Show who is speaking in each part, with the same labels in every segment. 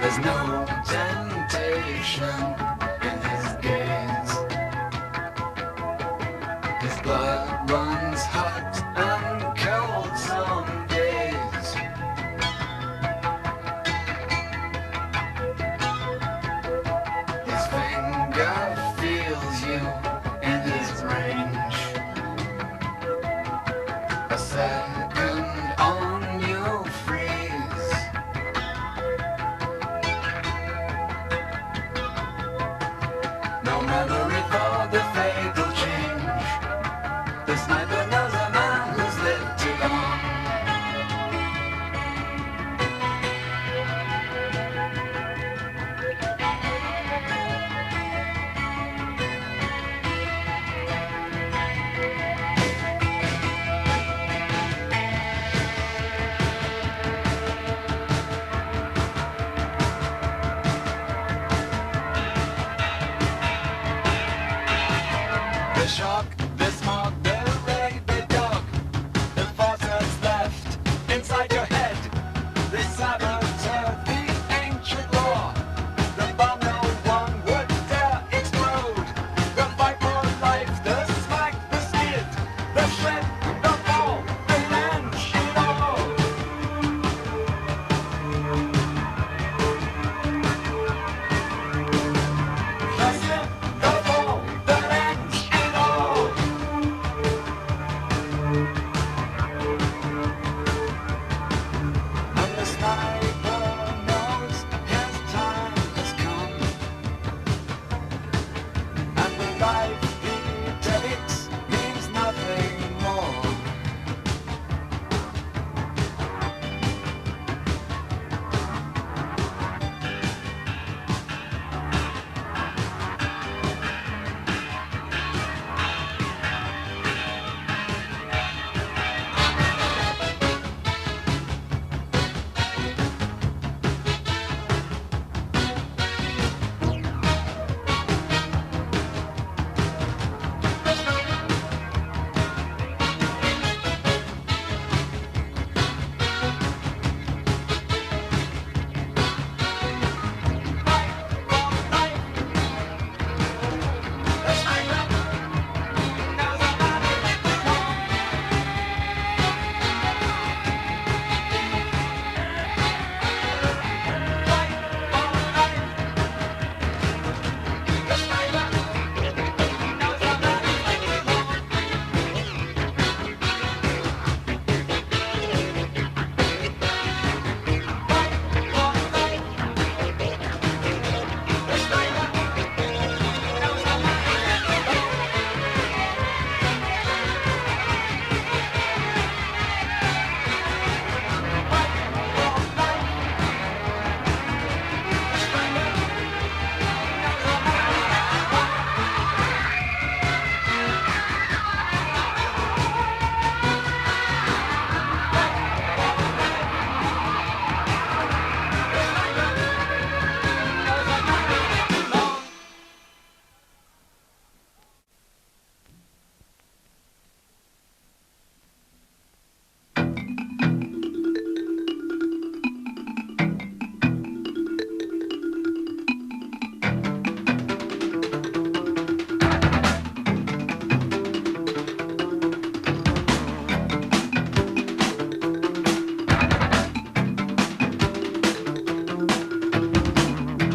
Speaker 1: There's no temptation in his gaze. His blood runs hot and cold some days. His finger feels you in his range. A second on you freeze. No memory for the fatal change. The sniper knows a man who's lived too long. The shock, the smog, the rabid dog, the force that's left inside your head, the saboteur, the ancient law, the bomb no one would dare explode, the fight for life, the smack, the skid, the shred, the fall, the land, it all. The slip, the fall, the land, it all. And the sniper knows his time has come, and the life he takes means nothing more.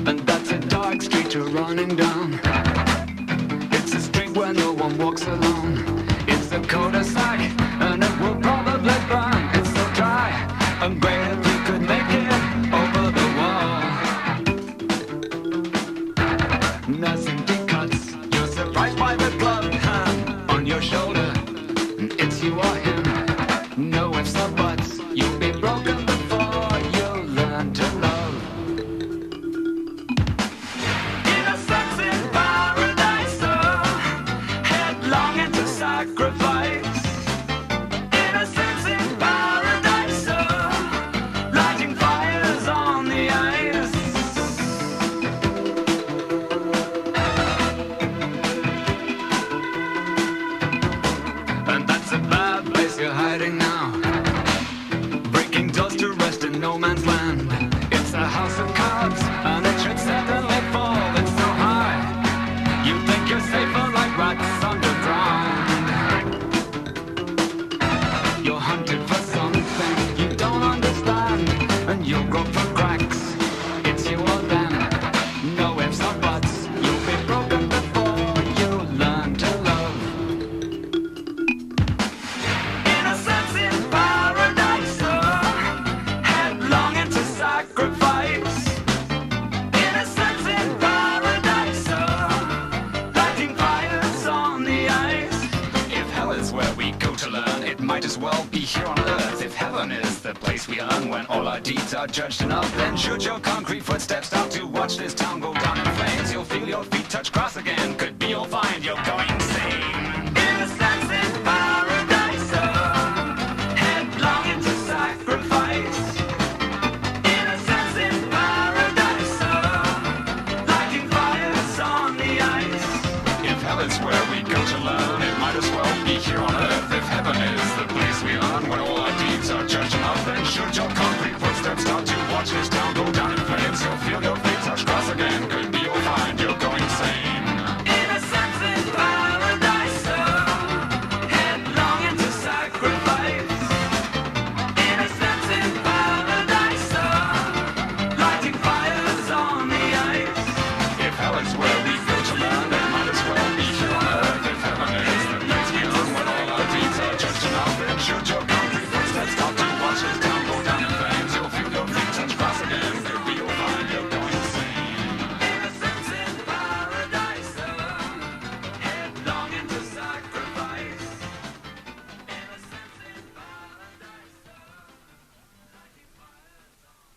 Speaker 1: And that's a dark street you're running down. It's a street where no one walks alone. It's a cul-de-sac, and it will probably burn. It's so dry and great if you could make it over the wall. Nothing deep cuts. You're surprised by the gloved hand on your shoulder. It's you or him. No ifs or buts. You'll be broken before you learn to love. Innocence in you'll grope for cracks. It's you or them, no ifs or buts. You'll be broken before you learn to love. Innocence in paradise, headlong into sacrifice. Innocence in paradise, lighting fires on the ice. If hell is where we go to learn, it might as well be here on earth. If heaven is the place we earn when all our deeds are judged enough, then should your concrete footsteps start to watch this town go down in flames, you'll feel your feet touch grass again. Could be you'll find you're going insane. Innocence in paradise, headlong into sacrifice. Innocence in paradise, lighting fires on the ice. If hell is where we go to learn, it might as well be here on earth. If heaven is the place we earn when all our deeds are judged enough, then should your concrete footsteps start to watch this town go down in flames, you'll feel your feet touch grass again. Could be you'll find you're going insane. Innocence in paradise, headlong into sacrifice. Innocence in paradise, lighting fires on the ice. If hell is where we go to learn, it might as well be here on earth. If heaven is the place we earn when all our deeds are judged enough, then should your concrete footsteps start to watch this town go down in flames, you'll feel your feet touch grass again. Could be you'll find you're going insane. Innocence in paradise, headlong into sacrifice. Innocence in paradise, lighting fires on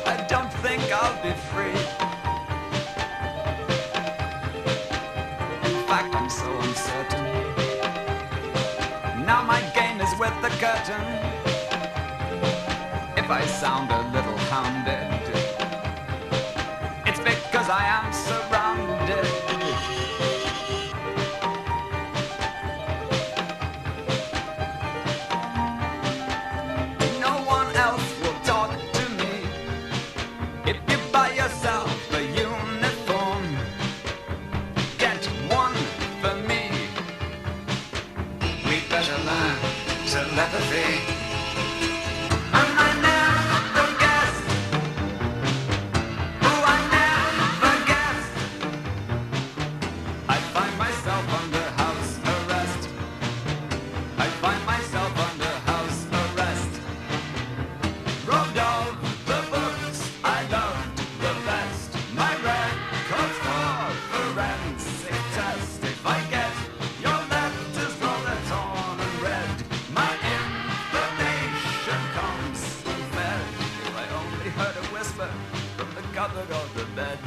Speaker 1: I don't think I'll be free. In fact, I'm so uncertain. Now my game is with the curtain. If I sound a little hounded, it's because I am surrounded. No one else will talk to me. If you buy yourself a uniform, get one for me. We better learn telepathy. And I never guessed who I never guessed. I find myself under house arrest. I find myself under house arrest. Robbed of the books I loved the best. My records for forensic test. If I get your letters rolled and torn and read, my information comes fed. If I only heard a whisper from the cupboard or the bed.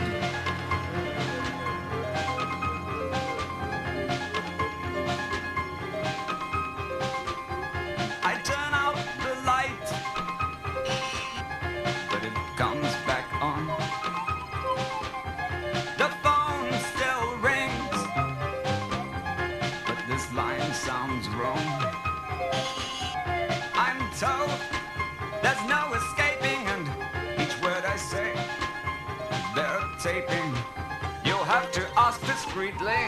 Speaker 1: I turn out the light, but it comes back on. The phone still rings, but this line sounds wrong. I'm told there's no escaping, and each word I say, they're taping. You'll have to ask discreetly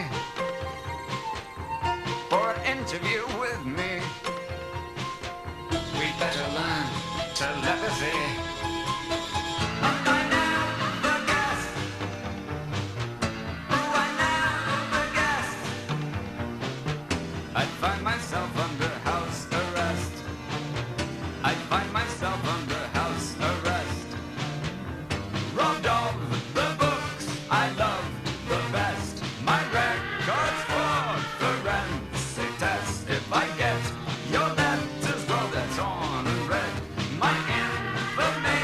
Speaker 1: for an interview with me. We better learn telepathy. And I never guessed who I never guessed. I'd find myself under house arrest. I'd find myself under house arrest. Robbed of the books I loved the best. My records for forensic test. If I get your letters rolled and torn and read, my information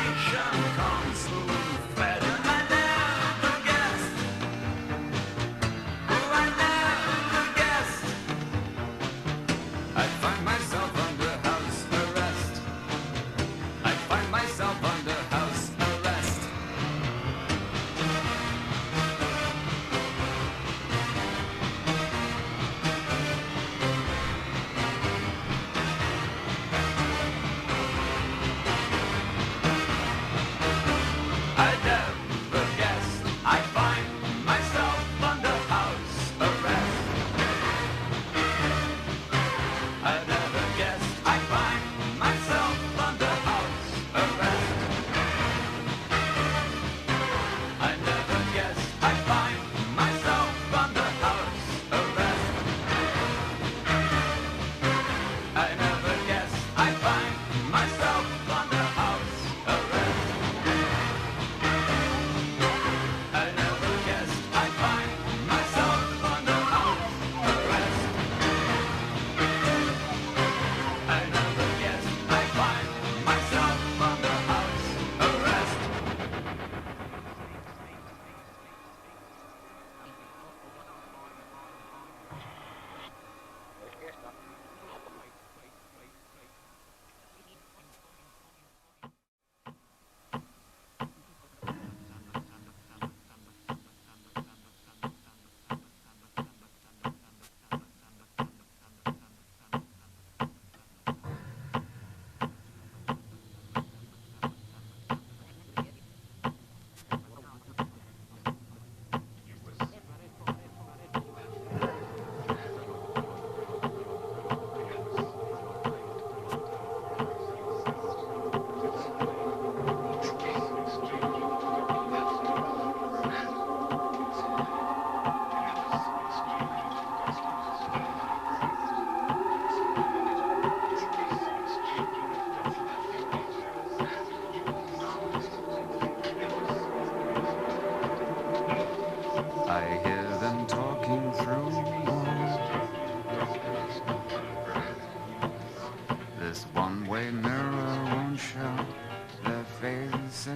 Speaker 1: faces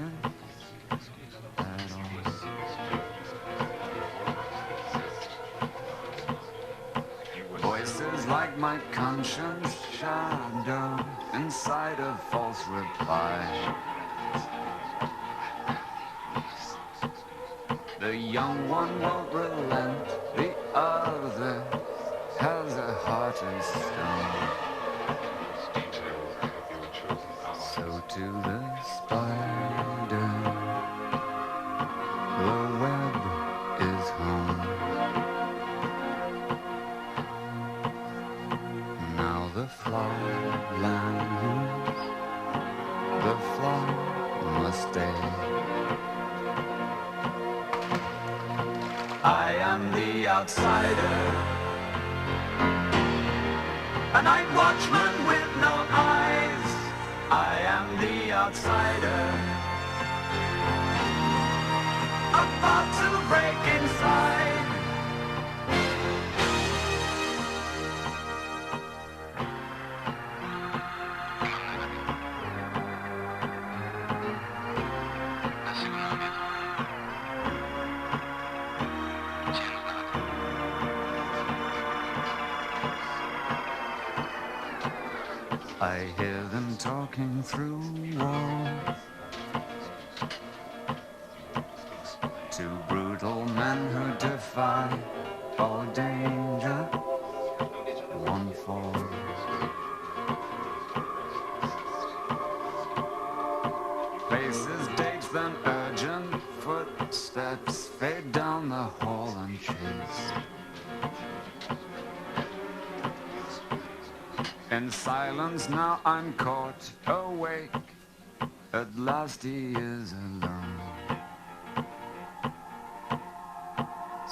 Speaker 1: at all. Voices like my conscience shadow inside a false reply. The young one won't relent, the other has a heart of stone. So to the spider, the web is home. Now the fly lands, the fly must stay. I am the outsider, a night watchman with no eyes. I am the outsider, about to break inside. I hear them talking through walls, two brutal men who defy all danger. One falls. Faces date, then urgent footsteps fade down the hall and chase. In silence now I'm caught awake. At last he is alone.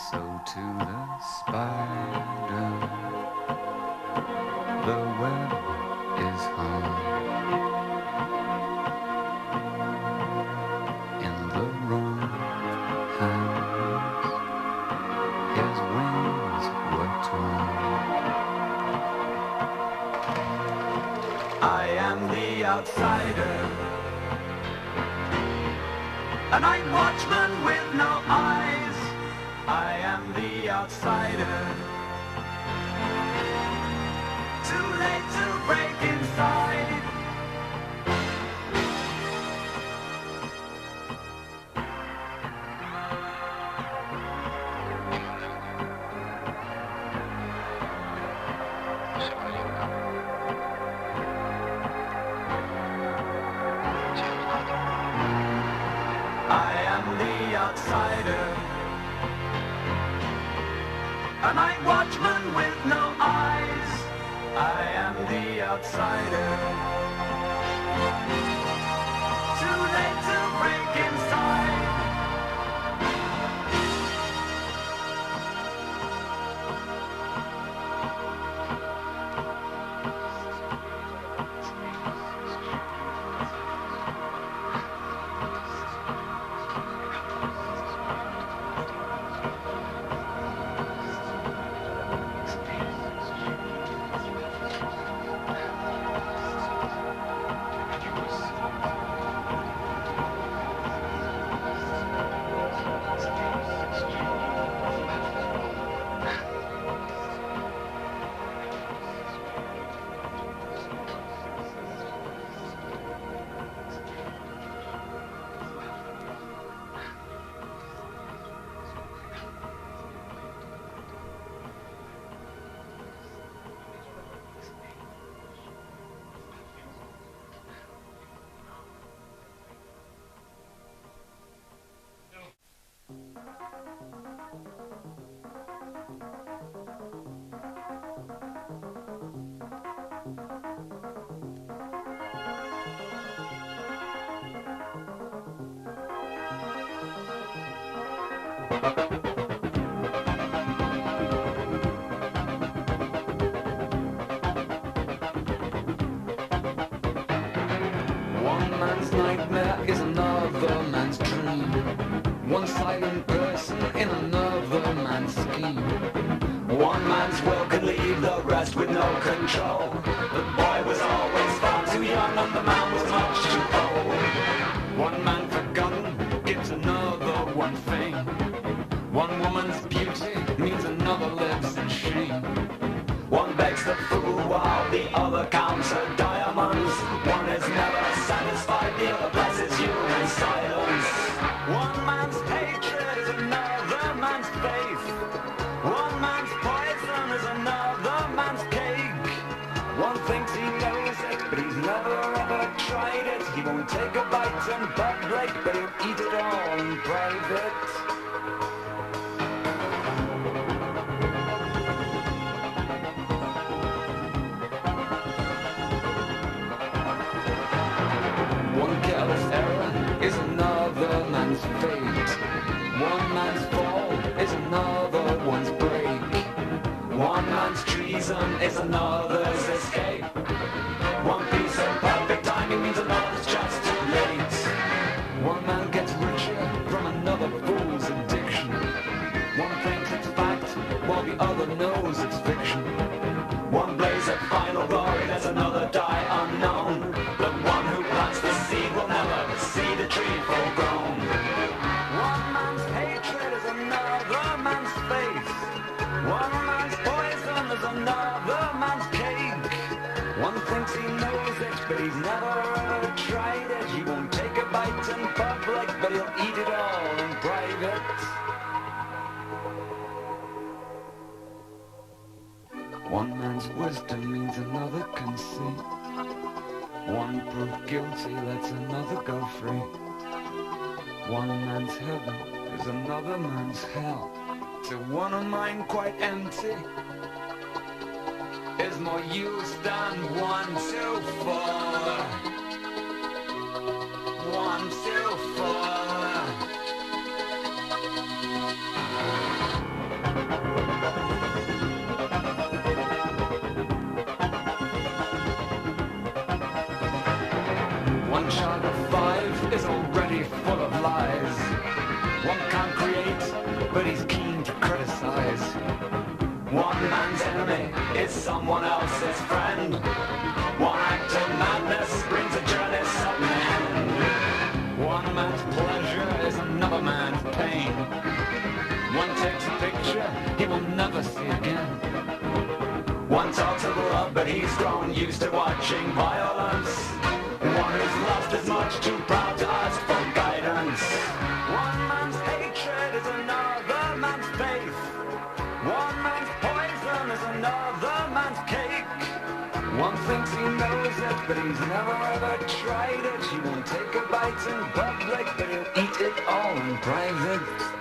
Speaker 1: So to the spider, the web is home. In the wrong hands, his wings were torn. I am the outsider, a night watchman with no eyes. I am the outsider, too late to break inside. Outsider, a night watchman with no eyes. I am the outsider, too late to break inside. One man's nightmare is another man's dream. One silent person in another man's scheme. One man's will could leave the rest with no control. The boy was always far too young and the man was much too old. One man forgotten gives another one fame. One woman's beauty means another lives in shame. One begs the fool while the other counts her diamonds. One is never satisfied, the other blesses you in silence. One man's hatred is another man's faith. One man's poison is another man's cake. One thinks he knows it, but he's never ever tried it. He won't take a bite in public, but he'll eat it all in private. One careless error is another man's fate. One man's fall is another one's break. One man's treason is another's escape. One piece of perfect timing means another's just too late. One man gets richer from another fool's addiction. One thinks it's fact while the other knows it's fiction. One blaze of final glory, there's another die unknown. But one who plants the seed will never see the tree full grown. One man's hatred is another man's faith. One man's poison is another man's cake. One thinks he knows it, but he's never ever tried it. He won't take a bite in public, but he'll eat it all in private. One man's wisdom means another conceit. One proved guilty lets another go free. One man's heaven is another man's hell. To one a mind quite empty is more use than 1 to 4. 1 to 4. One child of 5 is already full of lies. One can't create, but he's keen to criticize. One man's enemy is someone else's friend. One act of madness brings a journey sudden end. One man's pleasure is another man's pain. One takes a picture he will never see again. One talks of love, but he's grown used to watching violence. One who's lost is much too proud to ask for guidance. One man's hatred is another man's faith. One man's poison is another man's cake. One thinks he knows it, but he's never ever tried it. He won't take a bite in public, but he'll eat it all in private.